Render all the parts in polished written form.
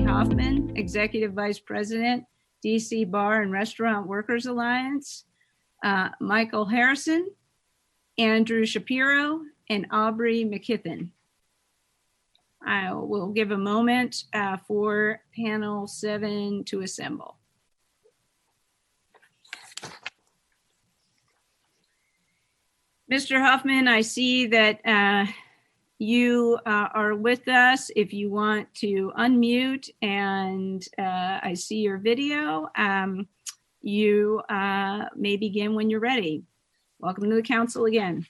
Hoffman, Executive Vice President, DC Bar and Restaurant Workers Alliance, Michael Harrison, Andrew Shapiro, and Aubrey McKiffin. I will give a moment for panel 7 to assemble. Mr. Hoffman, I see that you are with us. If you want to unmute, and I see your video, you may begin when you're ready. Welcome to the council again.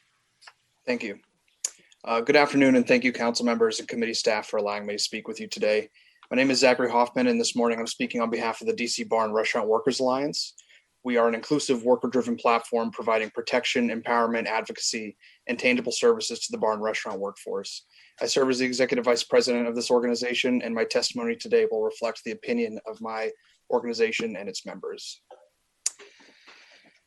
Thank you. Good afternoon, and thank you, council members and committee staff, for allowing me to speak with you today. My name is Zachary Hoffman, and this morning I'm speaking on behalf of the DC Bar and Restaurant Workers Alliance. We are an inclusive, worker-driven platform providing protection, empowerment, advocacy, and tangible services to the bar and restaurant workforce. I serve as the executive vice president of this organization, and my testimony today will reflect the opinion of my organization and its members.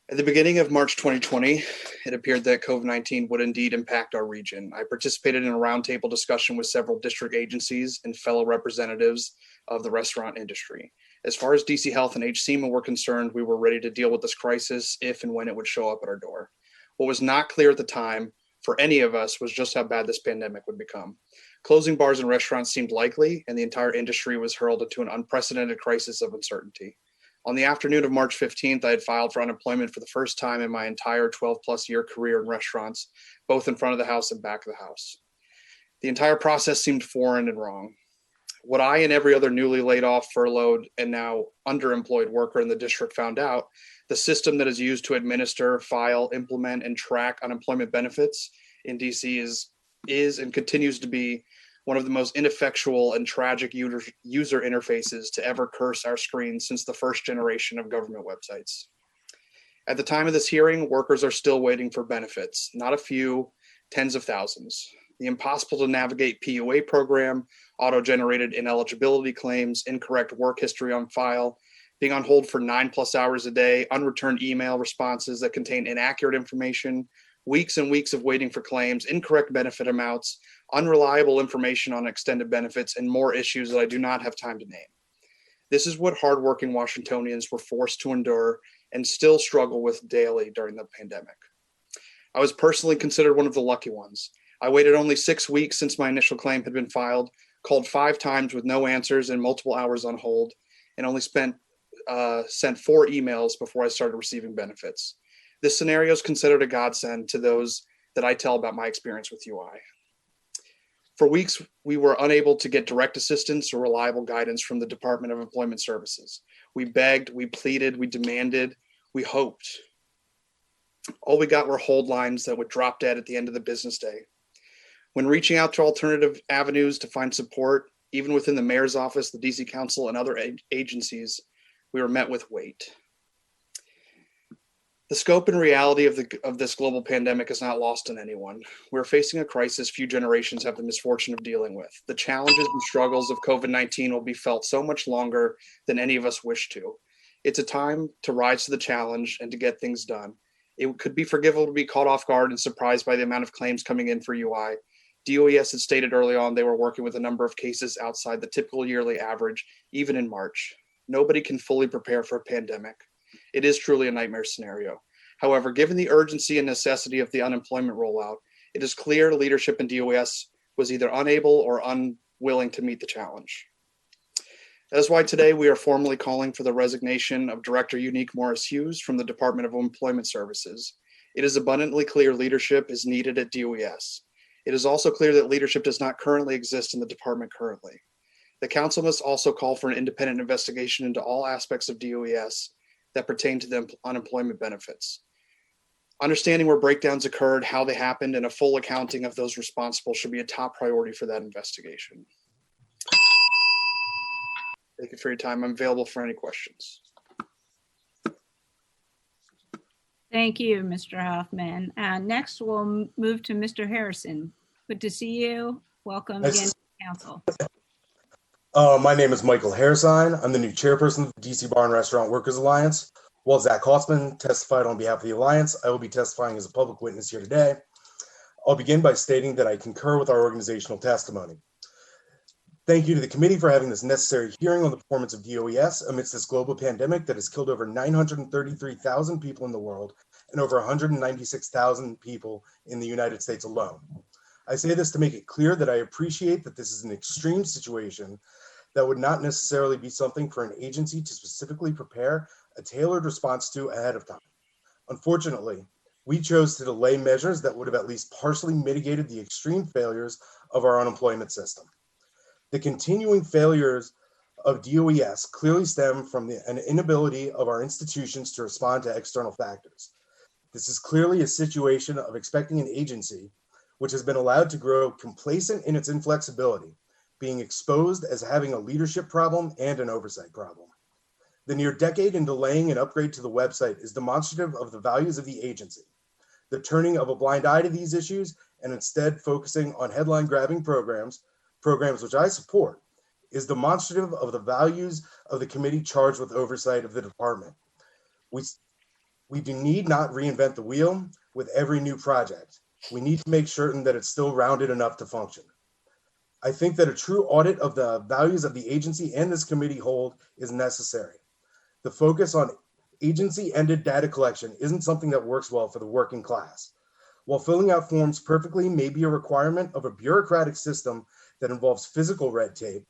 At the beginning of March 2020, it appeared that COVID-19 would indeed impact our region. I participated in a roundtable discussion with several district agencies and fellow representatives of the restaurant industry. As far as DC Health and HCMA were concerned, we were ready to deal with this crisis if and when it would show up at our door. What was not clear at the time for any of us was just how bad this pandemic would become. Closing bars and restaurants seemed likely, and the entire industry was hurled into an unprecedented crisis of uncertainty. On the afternoon of March 15th, I had filed for unemployment for the first time in my entire 12-plus year career in restaurants, both in front of the house and back of the house. The entire process seemed foreign and wrong. What I and every other newly laid off, furloughed, and now underemployed worker in the district found out, the system that is used to administer, file, implement, and track unemployment benefits in DC is and continues to be one of the most ineffectual and tragic user interfaces to ever curse our screens since the first generation of government websites. At the time of this hearing, workers are still waiting for benefits, not a few, tens of thousands. The impossible to navigate PUA program, auto-generated ineligibility claims, incorrect work history on file, being on hold for 9+ hours a day, unreturned email responses that contain inaccurate information, weeks and weeks of waiting for claims, incorrect benefit amounts, unreliable information on extended benefits, and more issues that I do not have time to name. This is what hardworking Washingtonians were forced to endure and still struggle with daily during the pandemic. I was personally considered one of the lucky ones. I waited only 6 weeks since my initial claim had been filed, called 5 times with no answers and multiple hours on hold, and only sent 4 emails before I started receiving benefits. This scenario is considered a godsend to those that I tell about my experience with UI. For weeks, we were unable to get direct assistance or reliable guidance from the Department of Employment Services. We begged, we pleaded, we demanded, we hoped. All we got were hold lines that would drop dead at the end of the business day. When reaching out to alternative avenues to find support, even within the mayor's office, the DC Council, and other agencies, we were met with wait. The scope and reality of this global pandemic is not lost on anyone. We're facing a crisis few generations have the misfortune of dealing with. The challenges and struggles of COVID-19 will be felt so much longer than any of us wish to. It's a time to rise to the challenge and to get things done. It could be forgivable to be caught off guard and surprised by the amount of claims coming in for UI. DOES had stated early on they were working with a number of cases outside the typical yearly average, even in March. Nobody can fully prepare for a pandemic. It is truly a nightmare scenario. However, given the urgency and necessity of the unemployment rollout, it is clear leadership in DOES was either unable or unwilling to meet the challenge. That is why today we are formally calling for the resignation of Director Unique Morris-Hughes from the Department of Employment Services. It is abundantly clear leadership is needed at DOES. It is also clear that leadership does not currently exist in the department currently. The council must also call for an independent investigation into all aspects of DOES that pertain to the unemployment benefits. Understanding where breakdowns occurred, how they happened, and a full accounting of those responsible should be a top priority for that investigation. Thank you for your time. I'm available for any questions. Thank you, Mr. Hoffman. Next, we'll move to Mr. Harrison. Good to see you. Welcome again to the council. My name is Michael Haresign. I'm the new chairperson of the DC Bar and Restaurant Workers Alliance. While Zach Hoffman testified on behalf of the Alliance, I will be testifying as a public witness here today. I'll begin by stating that I concur with our organizational testimony. Thank you to the committee for having this necessary hearing on the performance of DOES amidst this global pandemic that has killed over 933,000 people in the world and over 196,000 people in the United States alone. I say this to make it clear that I appreciate that this is an extreme situation that would not necessarily be something for an agency to specifically prepare a tailored response to ahead of time. Unfortunately, we chose to delay measures that would have at least partially mitigated the extreme failures of our unemployment system. The continuing failures of DOES clearly stem from an inability of our institutions to respond to external factors. This is clearly a situation of expecting an agency which has been allowed to grow complacent in its inflexibility, being exposed as having a leadership problem and an oversight problem. The near decade in delaying an upgrade to the website is demonstrative of the values of the agency. The turning of a blind eye to these issues and instead focusing on headline-grabbing programs which I support, is demonstrative of the values of the committee charged with oversight of the department. We do need not reinvent the wheel with every new project. We need to make certain that it's still rounded enough to function. I think that a true audit of the values of the agency and this committee hold is necessary. The focus on agency-ended data collection isn't something that works well for the working class. While filling out forms perfectly may be a requirement of a bureaucratic system that involves physical red tape,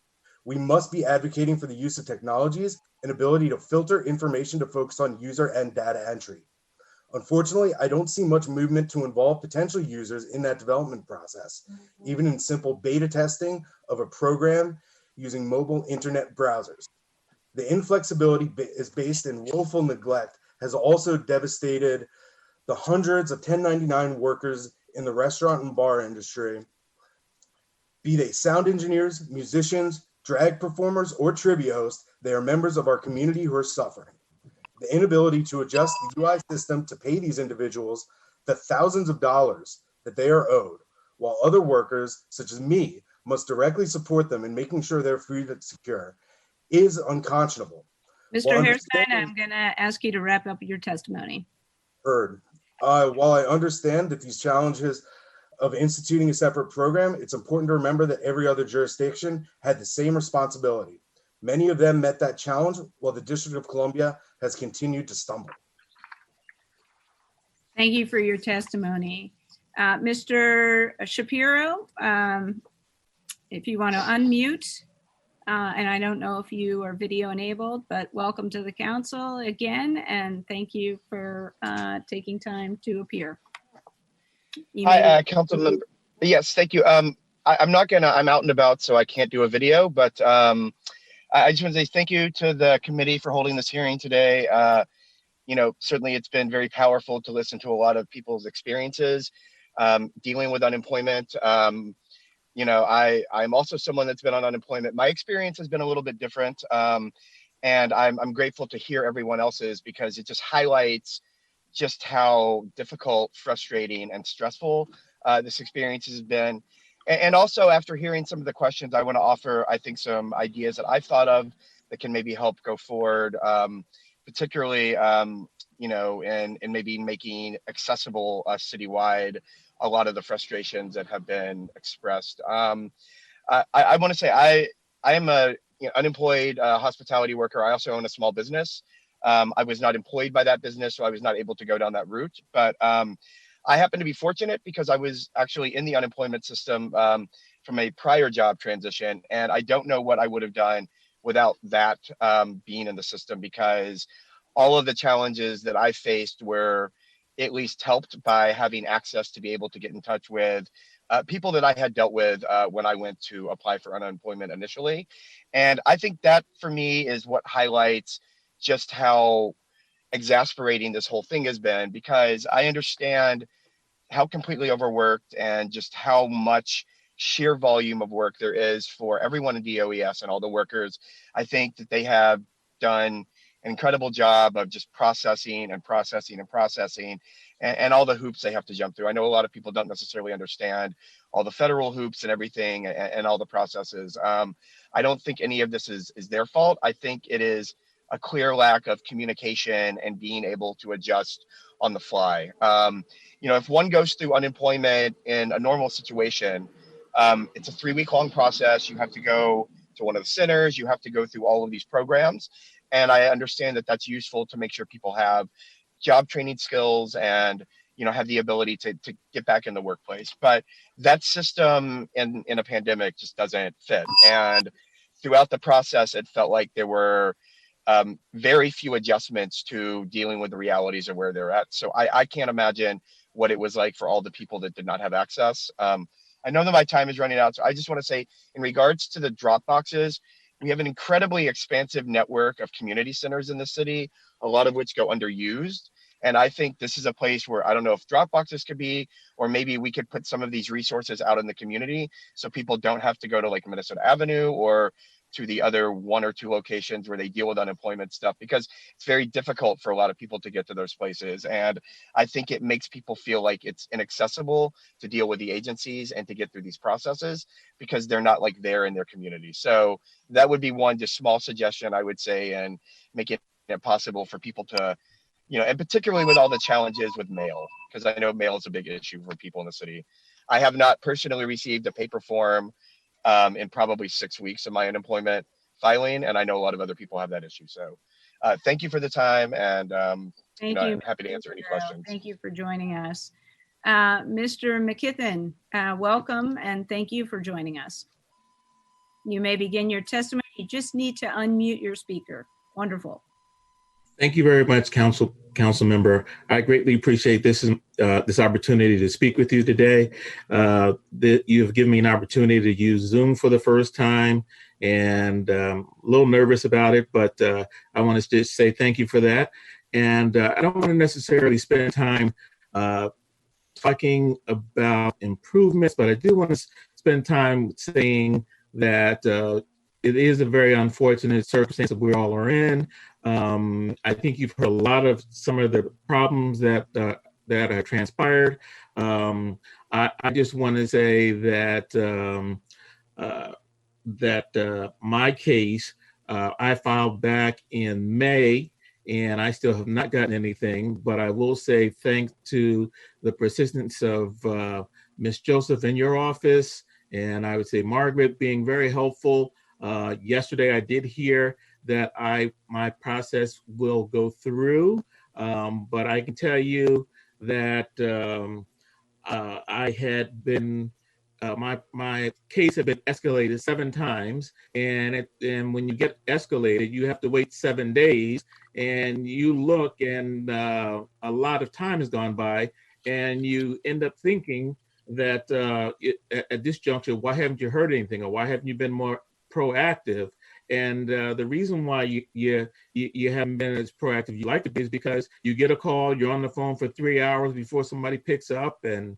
we must be advocating for the use of technologies and ability to filter information to focus on user and data entry. Unfortunately, I don't see much movement to involve potential users in that development process, even in simple beta testing of a program using mobile internet browsers. The inflexibility is based in willful neglect has also devastated the hundreds of 1099 workers in the restaurant and bar industry, be they sound engineers, musicians, drag performers, or trivia hosts. They are members of our community who are suffering. The inability to adjust the UI system to pay these individuals the thousands of dollars that they are owed, while other workers, such as me, must directly support them in making sure their food is secure, is unconscionable. Mr. Haresign, I'm going to ask you to wrap up your testimony. Heard. While I understand that these challenges of instituting a separate program, it's important to remember that every other jurisdiction had the same responsibility. Many of them met that challenge, while the District of Columbia has continued to stumble. Thank you for your testimony. Mr. Shapiro, if you want to unmute, and I don't know if you are video enabled, but welcome to the council again, and thank you for taking time to appear. Hi, Councilmember. Yes, thank you. I'm out and about, so I can't do a video, but I just want to say thank you to the committee for holding this hearing today. Certainly it's been very powerful to listen to a lot of people's experiences dealing with unemployment. I'm also someone that's been on unemployment. My experience has been a little bit different, and I'm grateful to hear everyone else's because it just highlights just how difficult, frustrating, and stressful this experience has been. And also, after hearing some of the questions, I want to offer, I think, some ideas that I've thought of that can maybe help go forward, particularly, in maybe making accessible citywide a lot of the frustrations that have been expressed. I want to say I am a unemployed hospitality worker. I also own a small business. I was not employed by that business, so I was not able to go down that route. But I happen to be fortunate because I was actually in the unemployment system from a prior job transition. And I don't know what I would have done without that being in the system, because all of the challenges that I faced were at least helped by having access to be able to get in touch with people that I had dealt with when I went to apply for unemployment initially. And I think that for me is what highlights just how exasperating this whole thing has been, because I understand how completely overworked and just how much sheer volume of work there is for everyone in DOES and all the workers. I think that they have done an incredible job of just processing and all the hoops they have to jump through. I know a lot of people don't necessarily understand all the federal hoops and everything and all the processes. I don't think any of this is their fault. I think it is a clear lack of communication and being able to adjust on the fly. If one goes through unemployment in a normal situation, It's a 3-week long process. You have to go to one of the centers. You have to go through all of these programs. And I understand that that's useful to make sure people have job training skills and, have the ability to get back in the workplace. But that system in a pandemic just doesn't fit. And throughout the process, it felt like there were very few adjustments to dealing with the realities of where they're at. So I can't imagine what it was like for all the people that did not have access. I know that my time is running out, so I just want to say, in regards to the drop boxes, we have an incredibly expansive network of community centers in the city, a lot of which go underused. And I think this is a place where I don't know if drop boxes could be, or maybe we could put some of these resources out in the community so people don't have to go to like Minnesota Avenue or to the other 1 or 2 locations where they deal with unemployment stuff, because it's very difficult for a lot of people to get to those places. And I think it makes people feel like it's inaccessible to deal with the agencies and to get through these processes because they're not like there in their community. So that would be one just small suggestion I would say, and make it possible for people to, and particularly with all the challenges with mail, because I know mail is a big issue for people in the city. I have not personally received a paper form in probably 6 weeks of my unemployment filing, and I know a lot of other people have that issue. So thank you for the time, and Thank you. I'm happy to answer any questions. Thank you for joining us. Mr. McKithen, welcome, and thank you for joining us. You may begin your testimony. You just need to unmute your speaker. Wonderful. Thank you very much, council member. I greatly appreciate this opportunity to speak with you today. You have given me an opportunity to use Zoom for the first time, and a little nervous about it, but I want to just say thank you for that. And I don't want to necessarily spend time talking about improvements, but I do want to spend time saying that it is a very unfortunate circumstance that we all are in. I think you've heard a lot of some of the problems that have transpired. I just want to say that my case I filed back in May, and I still have not gotten anything. But I will say thanks to the persistence of Ms. Joseph in your office, and I would say Margaret being very helpful. Yesterday, I did hear that my process will go through, but I can tell you that I had been my case had been escalated 7 times, and when you get escalated, you have to wait 7 days, and you look, and a lot of time has gone by, and you end up thinking that at this juncture, why haven't you heard anything, or why haven't you been more proactive? And the reason why you haven't been as proactive you like to be is because you get a call, you're on the phone for 3 hours before somebody picks up, and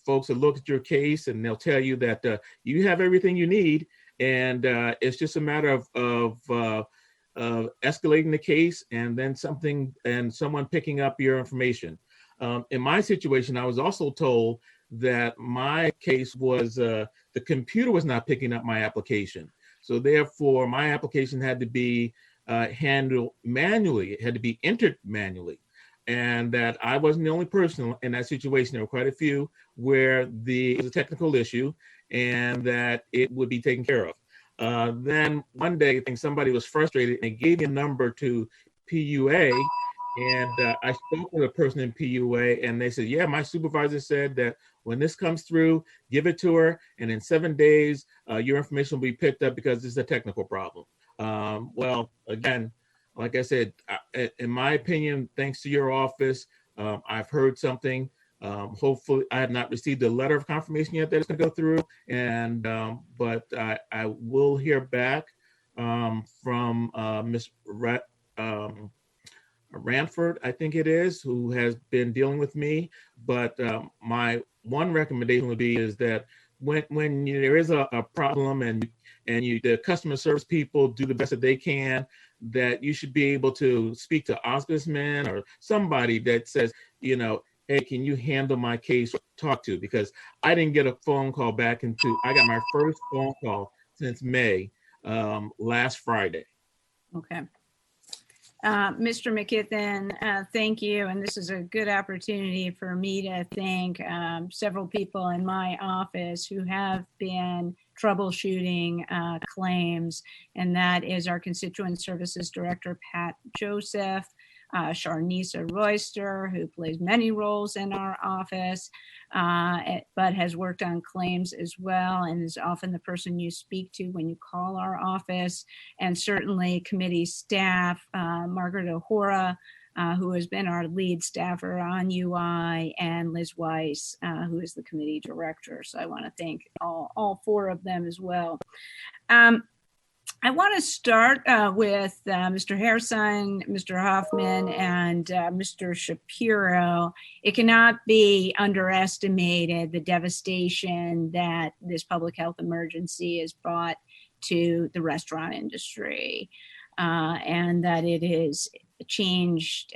folks will look at your case and they'll tell you that you have everything you need, and it's just a matter of escalating the case and then someone picking up your information. In my situation, I was also told that my case was the computer was not picking up my application. So therefore, my application had to be handled manually. It had to be entered manually. And that I wasn't the only person in that situation. There were quite a few where it was a technical issue and that it would be taken care of. Then one day, I think somebody was frustrated and they gave me a number to PUA. And I spoke with a person in PUA, and they said, yeah, my supervisor said that when this comes through, give it to her, and in 7 days, your information will be picked up because it's a technical problem. Well, again, like I said, in my opinion, thanks to your office, I've heard something. Hopefully, I have not received a letter of confirmation yet that it's going to go through, but I will hear back from Ms. Ranford, I think it is, who has been dealing with me. But my one recommendation would be is that when there is a problem and the customer service people do the best that they can, that you should be able to speak to ombudsman or somebody that says, hey, can you handle my case or talk to? Because I didn't get a phone call back I got my first phone call since May, last Friday. Okay. Mr. McKithen, thank you. And this is a good opportunity for me to thank several people in my office who have been troubleshooting claims. And that is our Constituent Services Director, Pat Joseph, Sharnisa Royster, who plays many roles in our office, but has worked on claims as well and is often the person you speak to when you call our office. And certainly committee staff, Margaret O'Hora, who has been our lead staffer on UI, and Liz Weiss, who is the committee director. So I want to thank all four of them as well. I want to start with Mr. Haresign, Mr. Hoffman, and Mr. Shapiro. It cannot be underestimated the devastation that this public health emergency has brought to the restaurant industry, and that it has changed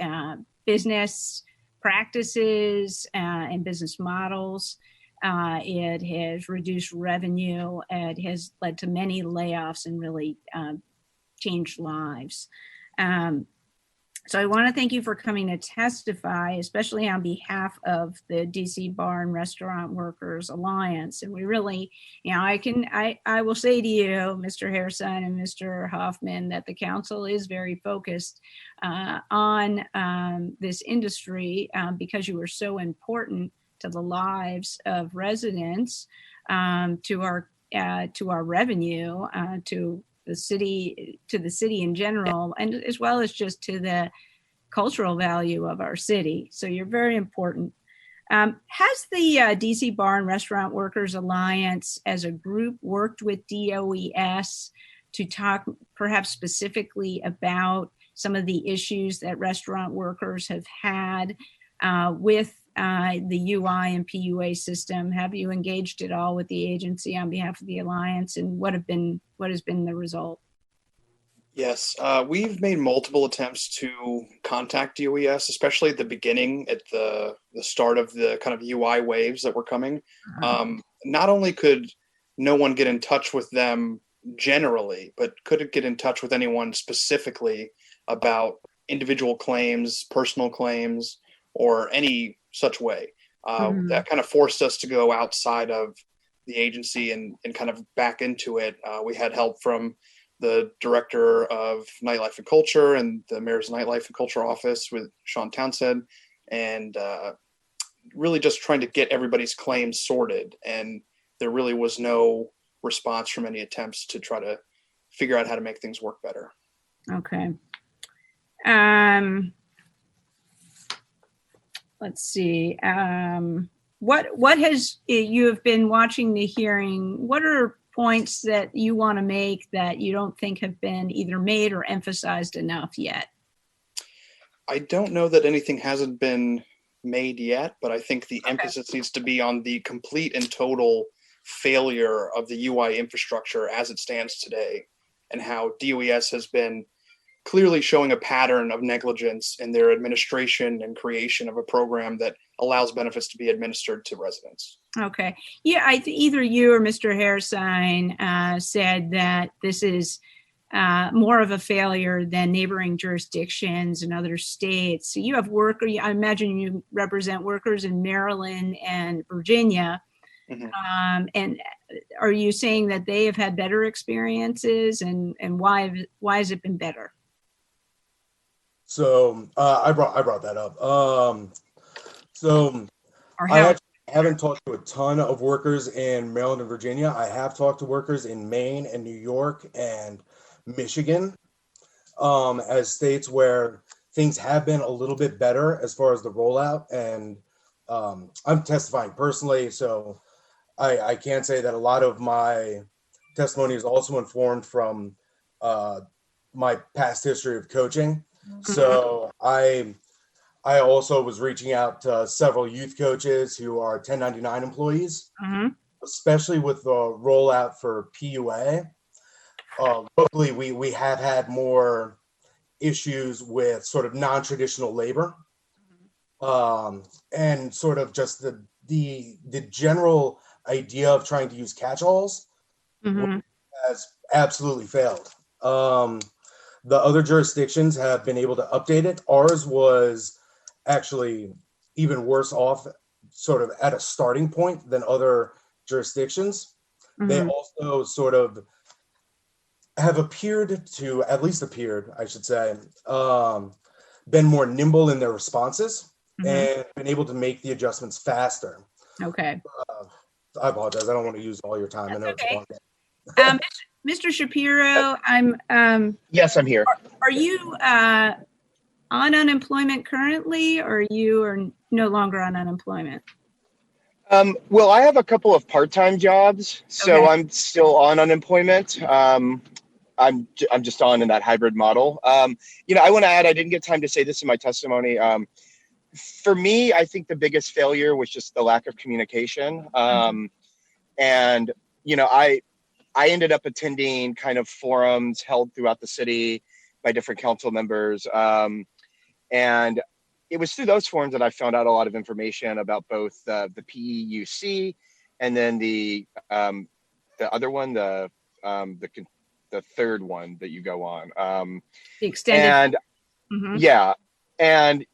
business practices and business models. It has reduced revenue. It has led to many layoffs and really changed lives. So I want to thank you for coming to testify, especially on behalf of the DC Bar and Restaurant Workers Alliance. And we really, I will say to you, Mr. Haresign and Mr. Hoffman, that the council is very focused on this industry because you are so important to the lives of residents, to our revenue, to the city in general, and as well as just to the cultural value of our city. So you're very important. Has the DC Bar and Restaurant Workers Alliance as a group worked with DOES to talk perhaps specifically about some of the issues that restaurant workers have had with the UI and PUA system? Have you engaged at all with the agency on behalf of the Alliance, and what has been the result? Yes, we've made multiple attempts to contact DOES, especially at the beginning, at the start of the kind of UI waves that were coming. Not only could no one get in touch with them generally, but couldn't get in touch with anyone specifically about individual claims, personal claims, or any such way. That kind of forced us to go outside of the agency and kind of back into it. We had help from the director of nightlife and culture and the mayor's nightlife and culture office with Sean Townsend, and really just trying to get everybody's claims sorted. And there really was no response from any attempts to try to figure out how to make things work better. Okay. Let's see. What has you have been watching the hearing? What are points that you want to make that you don't think have been either made or emphasized enough yet? I don't know that anything hasn't been made yet, but I think the emphasis needs to be on the complete and total failure of the UI infrastructure as it stands today, and how DOES has been clearly showing a pattern of negligence in their administration and creation of a program that allows benefits to be administered to residents. Okay. Yeah, either you or Mr. Haresign said that this is more of a failure than neighboring jurisdictions in other states. So you have I imagine you represent workers in Maryland and Virginia. Mm-hmm. And are you saying that they have had better experiences, and why has it been better? So I brought that up. I haven't talked to a ton of workers in Maryland and Virginia. I have talked to workers in Maine and New York and Michigan as states where things have been a little bit better as far as the rollout. And I'm testifying personally, so I can say that a lot of my testimony is also informed from my past history of coaching. Mm-hmm. So I also was reaching out to several youth coaches who are 1099 employees, mm-hmm. especially with the rollout for PUA. Locally, we have had more issues with sort of non-traditional labor, and sort of just the general idea of trying to use catch-alls, mm-hmm. has absolutely failed. The other jurisdictions have been able to update it. Ours was actually even worse off, sort of at a starting point than other jurisdictions. They also sort of have appeared to, at least appeared, I should say, been more nimble in their responses and been able to make the adjustments faster. Okay. I apologize. I don't want to use all your time. That's I know it's a long day. Mr. Shapiro, Yes, I'm here. are you on unemployment currently, or you are no longer on unemployment? Well, I have a couple of part-time jobs, so Okay. I'm still on unemployment. I'm just on in that hybrid model. I want to add, I didn't get time to say this in my testimony. For me, I think the biggest failure was just the lack of communication. And, I ended up attending kind of forums held throughout the city by different council members. And it was through those forums that I found out a lot of information about both the PEUC and then the other one, the third one that you go on. The extended. Yeah. And,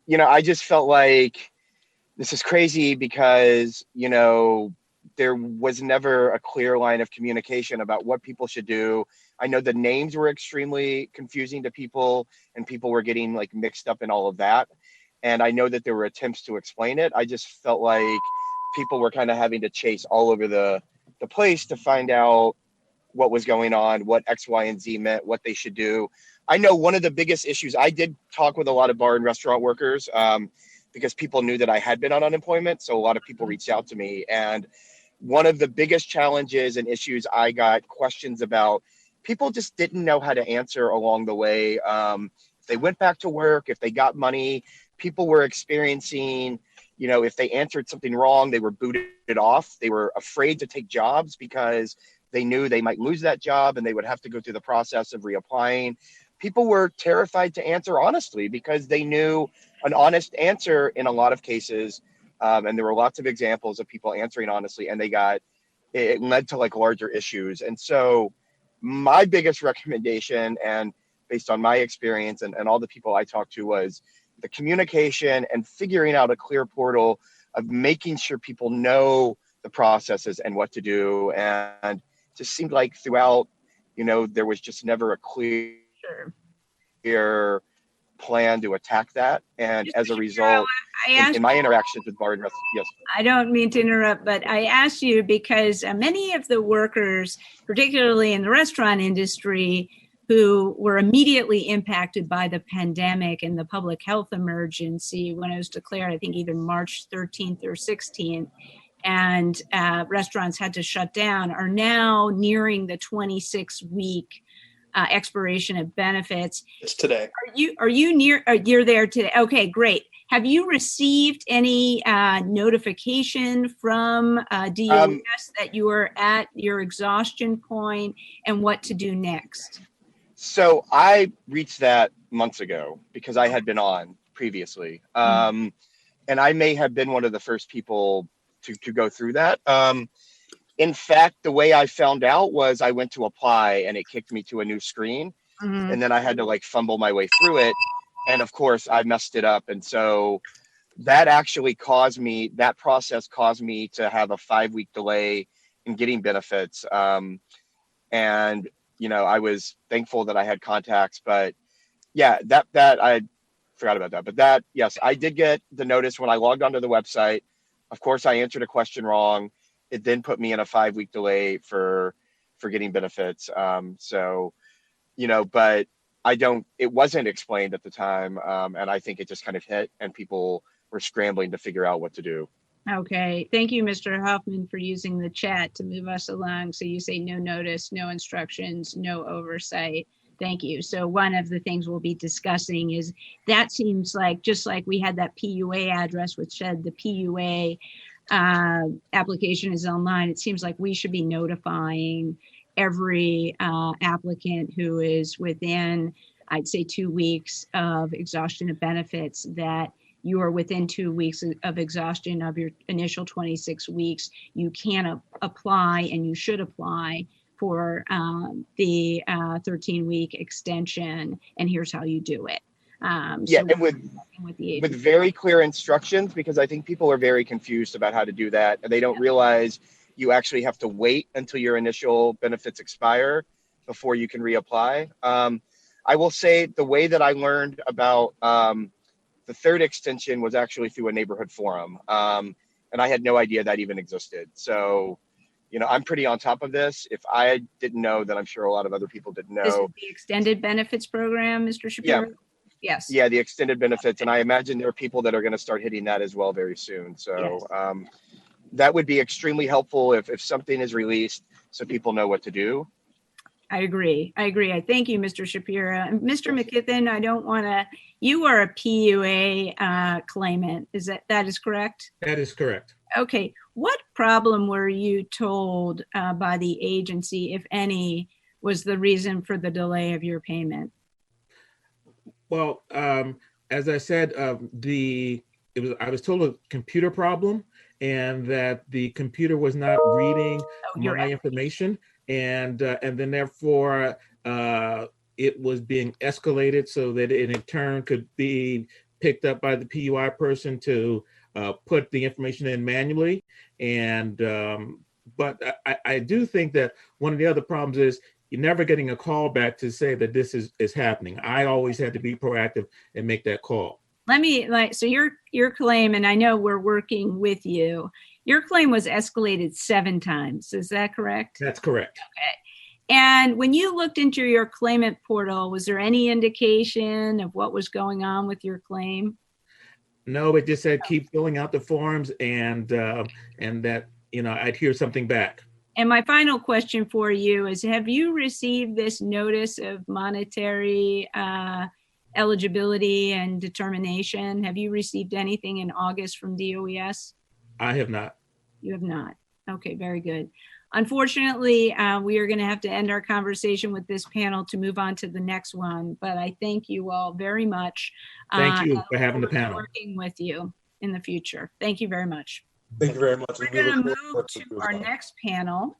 I just felt like this is crazy because, there was never a clear line of communication about what people should do. I know the names were extremely confusing to people and people were getting like mixed up in all of that. And I know that there were attempts to explain it. I just felt like people were kind of having to chase all over the place to find out what was going on, what X, Y, and Z meant, what they should do. I know one of the biggest issues, I did talk with a lot of bar and restaurant workers because people knew that I had been on unemployment. So a lot of people reached out to me. And one of the biggest challenges and issues I got questions about, people just didn't know how to answer along the way. If they went back to work, if they got money, people were experiencing, if they answered something wrong, they were booted off. They were afraid to take jobs because they knew they might lose that job and they would have to go through the process of reapplying. People were terrified to answer honestly because they knew an honest answer in a lot of cases. And there were lots of examples of people answering honestly, and it led to like larger issues. And so my biggest recommendation, and based on my experience and all the people I talked to, was the communication and figuring out a clear portal of making sure people know the processes and what to do. And it just seemed like throughout, there was just never a clear plan to attack that. And as a result, in my interactions with bar and restaurant, yes. I don't mean to interrupt, but I asked you because many of the workers, particularly in the restaurant industry, who were immediately impacted by the pandemic and the public health emergency when it was declared, I think either March 13th or 16th, and restaurants had to shut down, are now nearing the 26-week expiration of benefits. It's today. Are you near? You're there today. Okay, great. Have you received any notification from DOS that you are at your exhaustion point and what to do next? So I reached that months ago because I had been on previously. And I may have been one of the first people to go through that. In fact, the way I found out was I went to apply and it kicked me to a new screen. And then I had to like fumble my way through it. And of course I messed it up. And so that actually that process caused me to have a 5-week delay in getting benefits. And, I was thankful that I had contacts, but yeah, that I forgot about that. But that, yes, I did get the notice when I logged onto the website. Of course, I answered a question wrong. It then put me in a 5-week delay for getting benefits. But it wasn't explained at the time. And I think it just kind of hit and people were scrambling to figure out what to do. Okay. Thank you, Mr. Hoffman, for using the chat to move us along. So you say no notice, no instructions, no oversight. Thank you. So one of the things we'll be discussing is that seems like, just like we had that PUA address, which said the PUA application is online, it seems like we should be notifying every applicant who is within, I'd say, 2 weeks of exhaustion of benefits that you are within 2 weeks of exhaustion of your initial 26 weeks. You can apply and you should apply for the 13-week extension, and here's how you do it. Yeah, So and we're working with the with agency. very clear instructions, because I think people are very confused about how to do that. And they don't realize you actually have to wait until your initial benefits expire before you can reapply. I will say the way that I learned about the third extension was actually through a neighborhood forum. And I had no idea that even existed. So, you know, I'm pretty on top of this. If I didn't know, then I'm sure a lot of other people didn't This is know. the extended benefits program, Mr. Shapiro? Yes. Yeah, the extended benefits. And I imagine there are people that are going to start hitting that as well very soon. So that would be extremely helpful if something is released so people know what to do. I agree. I thank you, Mr. Shapiro. And Mr. McKithen, I don't want to, you are a PUA claimant. That is correct? That is correct. Okay. What problem were you told by the agency, if any, was the reason for the delay of your payment? Well, as I said, I was told a computer problem, and that the computer was not reading my information, and then therefore it was being escalated so that it in turn could be picked up by the PUI person to put the information in manually. And but I do think that one of the other problems is you're never getting a call back to say that this is happening. I always had to be proactive and make that call. So your claim, and I know we're working with you, your claim was escalated 7 times. Is that correct? That's correct. Okay. And when you looked into your claimant portal, was there any indication of what was going on with your claim? No, it just said keep filling out the forms, and that, you know, I'd hear something back. And my final question for you is, have you received this notice of monetary eligibility and determination? Have you received anything in August from DOES? I have not. You have not. Okay, very good. Unfortunately, we are going to have to end our conversation with this panel to move on to the next one, but I thank you all very much. Thank you for having the panel. Working with you in the future. Thank you very much. Thank you very much. We're going to move to our next panel.